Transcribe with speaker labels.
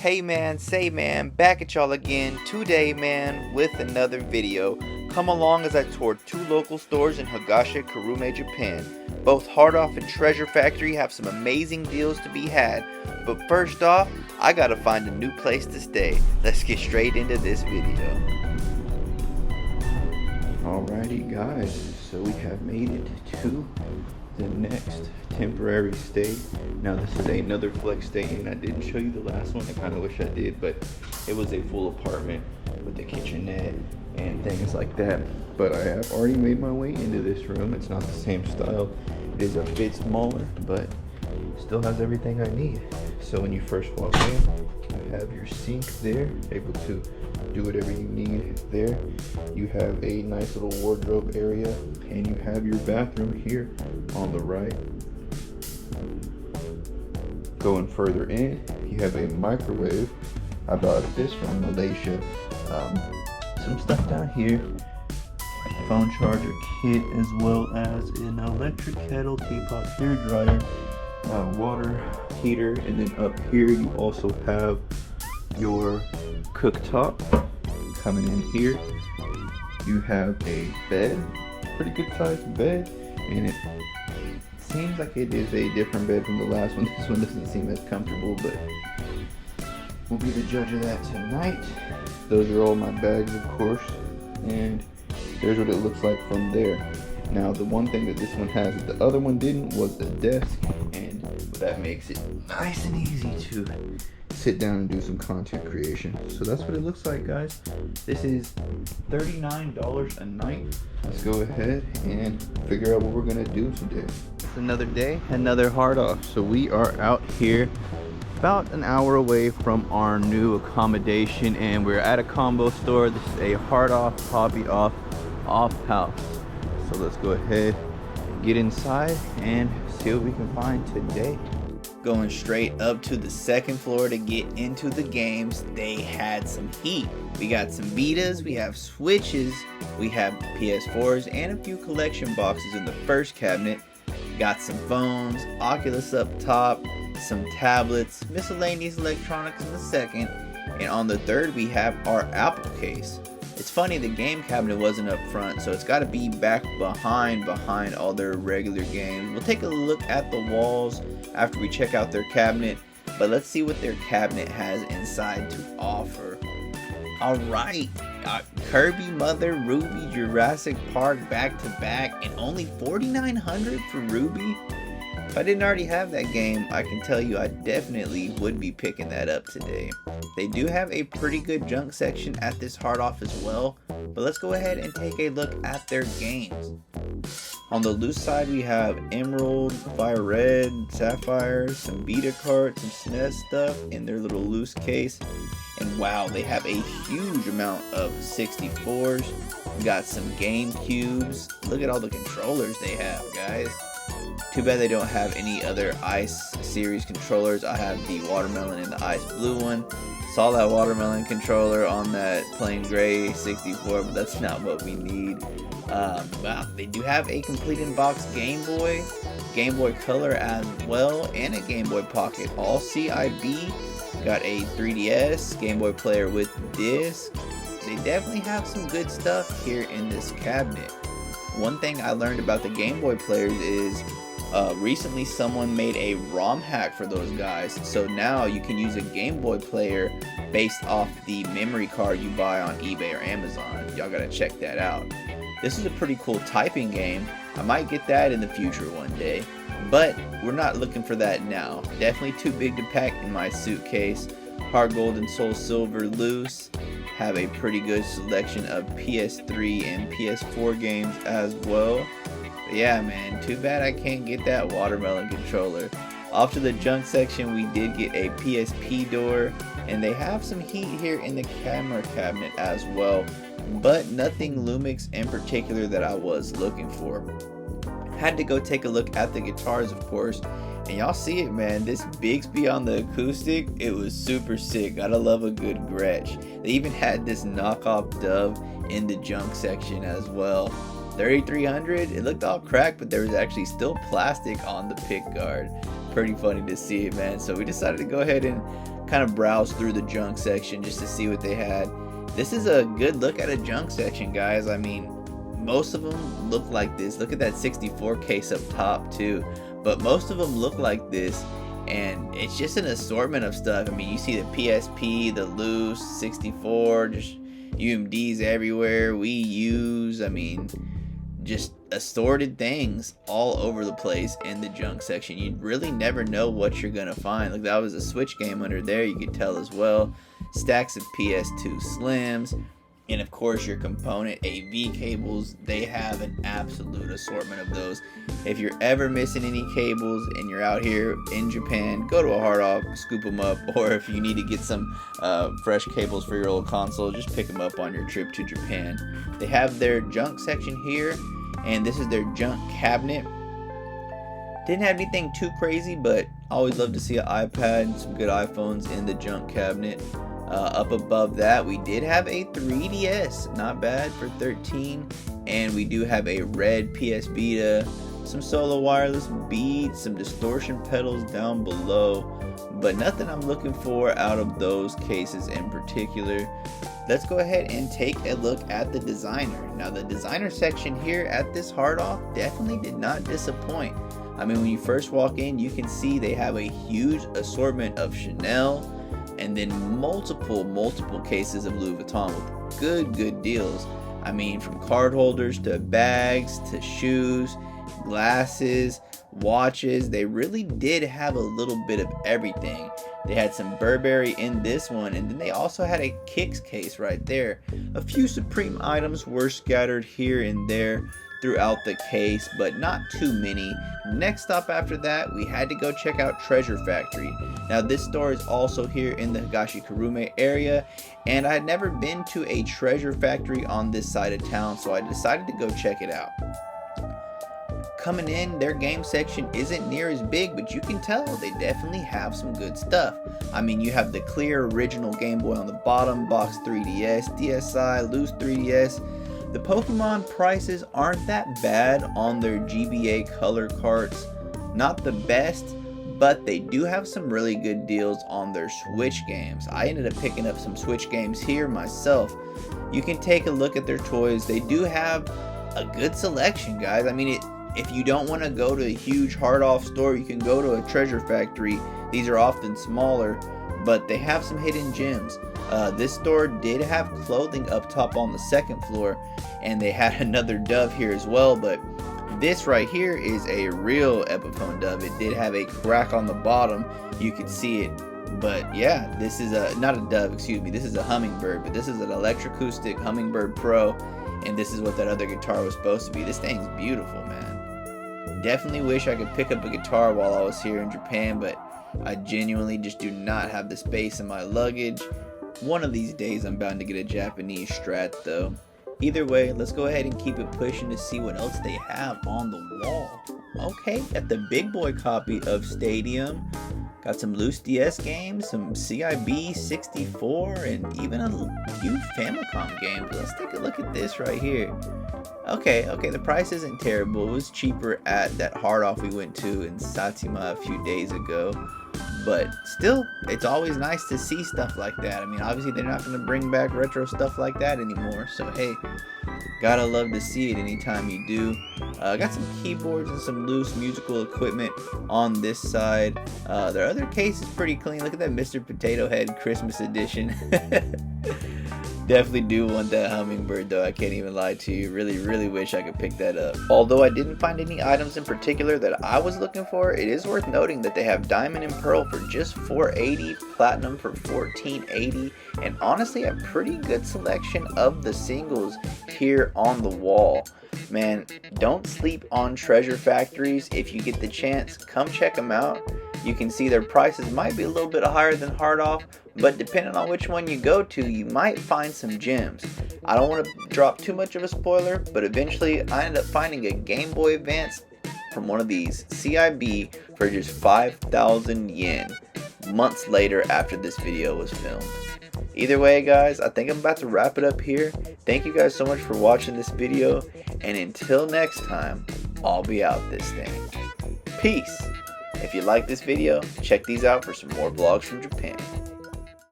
Speaker 1: Hey man, say man, back at y'all again today man with another video. Come along as I toured two local stores in Higashikarume, Japan. Both Hard Off and Treasurefactory have some amazing deals to be had. But first off, I gotta find a new place to stay. Let's get straight into this video. Alrighty guys, so we have made it to the next temporary stay. Now this is another flex stay, and I didn't show you the last one. I kind of wish I did, but it was a full apartment with a kitchenette and things like that. But I have already made my way into this room. It's not the same style. It is a bit smaller, but still has everything I need. So when you first walk in, you have your sink there, able to do whatever you need there. You have a nice little wardrobe area, and you have your bathroom here on the right. Going further in, you have a microwave. I bought this from Malaysia. Some stuff down here, phone charger kit, as well as an electric kettle, teapot, hair dryer, water heater, and then up here you also have your cooktop. Coming in here, you have a bed, pretty good sized bed, and it seems like it is a different bed from the last one. This one doesn't seem as comfortable, but we'll be the judge of that tonight. Those are all my bags, of course, and there's what it looks like from there. Now the one thing that this one has that the other one didn't was the desk, and that makes it nice and easy to sit down and do some content creation. So that's what it looks like, guys. This is $39 a night. Let's go ahead and figure out what we're gonna do today. It's another day, another Hard Off. So we are out here about an hour away from our new accommodation, and we're at a combo store. This is a Hard Off, Hobby Off, Off House. So let's go ahead, get inside, and see what we can find today. Going straight up to the second floor to get into the games. They had some heat. We got some Vitas, we have Switches, we have PS4s, and a few collection boxes in the first cabinet. Got some phones, Oculus up top, some tablets, miscellaneous electronics in the second, and on the third we have our Apple case. It's funny, the game cabinet wasn't up front, so it's got to be back behind all their regular games. We'll take a look at the walls after we check out their cabinet, but let's see what their cabinet has inside to offer. Alright, Kirby, Mother, Ruby, Jurassic Park back to back, and only $4,900 for Ruby. If I didn't already have that game, I can tell you I definitely would be picking that up today. They do have a pretty good junk section at this Hard Off as well, but let's go ahead and take a look at their games. On the loose side, we have Emerald, Fire Red, Sapphire, some Vita cards, some SNES stuff in their little loose case. And wow, they have a huge amount of 64s. We got some GameCubes. Look at all the controllers they have, guys. Too bad they don't have any other Ice series controllers. I have the Watermelon and the Ice Blue one. Saw that Watermelon controller on that plain gray 64, but that's not what we need. Wow, they do have a complete in-box Game Boy Color as well, and a Game Boy Pocket, all CIB. Got a 3DS, Game Boy player with disc. They definitely have some good stuff here in this cabinet. One thing I learned about the Game Boy players is recently someone made a ROM hack for those guys. So now you can use a Game Boy player based off the memory card you buy on eBay or Amazon. Y'all gotta check that out. This is a pretty cool typing game. I might get that in the future one day, but we're not looking for that now. Definitely too big to pack in my suitcase. Hard Gold and Soul Silver loose. Have a pretty good selection of PS3 and PS4 games as well. But yeah, man, too bad I can't get that Watermelon controller. Off to the junk section, we did get a PSP door, and they have some heat here in the camera cabinet as well, but nothing Lumix in particular that I was looking for. Had to go take a look at the guitars, of course, and y'all see it, man. This Bixby on the acoustic, it was super sick. Gotta love a good Gretsch. They even had this knockoff Dove in the junk section as well. $3,300. It looked all cracked, but there was actually still plastic on the pick guard. Pretty funny to see it, man. So we decided to go ahead and
Speaker 2: kind of browsed through the junk section just to see what they had. This is a good look at a junk section, guys. I mean, most of them look like this. Look at that 64 case up top too, but most of them look like this, and it's just an assortment of stuff. I mean, you see the PSP, the loose 64, just UMDs everywhere, Wii U's. I mean, just assorted things all over the place in the junk section. You really never know what you're gonna find. Look, that was a Switch game under there, you could tell as well. Stacks of PS2 Slims, and of course your component AV cables. They have an absolute assortment of those. If you're ever missing any cables and you're out here in Japan, go to a Hard Off, scoop them up, or if you need to get some fresh cables for your old console, just pick them up on your trip to Japan. They have their junk section here, and this is their junk cabinet. Didn't have anything too crazy, but always love to see an iPad and some good iPhones in the junk cabinet. Up above that, we did have a 3DS, not bad for $13, and we do have a red PS Vita, some solo wireless beats, some distortion pedals down below, but nothing I'm looking for out of those cases in particular. Let's go ahead and take a look at the designer. Now, the designer section here at this Hard Off definitely did not disappoint. I mean, when you first walk in, you can see they have a huge assortment of Chanel, and then multiple cases of Louis Vuitton with good deals. I mean, from card holders to bags to shoes, glasses, watches. They really did have a little bit of everything. They had some Burberry in this one, and then they also had a Kicks case right there. A few Supreme items were scattered here and there throughout the case, but not too many. Next stop after that, we had to go check out Treasure Factory. Now, this store is also here in the Higashikarume area, and I had never been to a Treasure Factory on this side of town, so I decided to go check it out. Coming in, their game section isn't near as big, but you can tell they definitely have some good stuff. I mean, you have the clear original Game Boy on the bottom, box 3DS, DSi, loose 3DS. The Pokemon prices aren't that bad on their GBA color carts. Not the best, but they do have some really good deals on their Switch games. I ended up picking up some Switch games here myself. You can take a look at their toys. They do have a good selection, guys. I mean, if you don't want to go to a huge Hard Off store, you can go to a Treasure Factory. These are often smaller, but they have some hidden gems. This store did have clothing up top on the second floor, and they had another Dove here as well, but this right here is a real Epiphone Dove. It did have a crack on the bottom, you could see it, but yeah, this is not a Dove, excuse me, this is a Hummingbird, but this is an Electroacoustic Hummingbird Pro, and this is what that other guitar was supposed to be. This thing's beautiful, man. Definitely wish I could pick up a guitar while I was here in Japan, but I genuinely just do not have the space in my luggage. One of these days I'm bound to get a Japanese Strat though. Either way, let's go ahead and keep it pushing to see what else they have on the wall. Okay, got the big boy copy of Stadium. Got some loose DS games, some CIB 64, and even a few Famicom games. Let's take a look at this right here. Okay, the price isn't terrible. It was cheaper at that Hard Off we went to in Satsuma a few days ago. But still, it's always nice to see stuff like that. I mean, obviously they're not going to bring back retro stuff like that anymore. So hey, gotta love to see it anytime you do. Got some keyboards and some loose musical equipment on this side. Their other case is pretty clean. Look at that Mr. Potato Head Christmas edition. Definitely do want that Hummingbird though, I can't even lie to you. Really wish I could pick that up. Although I didn't find any items in particular that I was looking for, it is worth noting that they have Diamond and Pearl for just $480, Platinum for $1480, and honestly a pretty good selection of the singles here on the wall. Man, don't sleep on Treasure Factories. If you get the chance, come check them out. You can see their prices might be a little bit higher than Hard Off, but depending on which one you go to, you might find some gems. I don't want to drop too much of a spoiler, but eventually I ended up finding a Game Boy Advance from one of these CIB for just 5,000 yen months later after this video was filmed. Either way, guys, I think I'm about to wrap it up here. Thank you guys so much for watching this video, and until next time, I'll be out this thing. Peace! If you like this video, check these out for some more vlogs from Japan.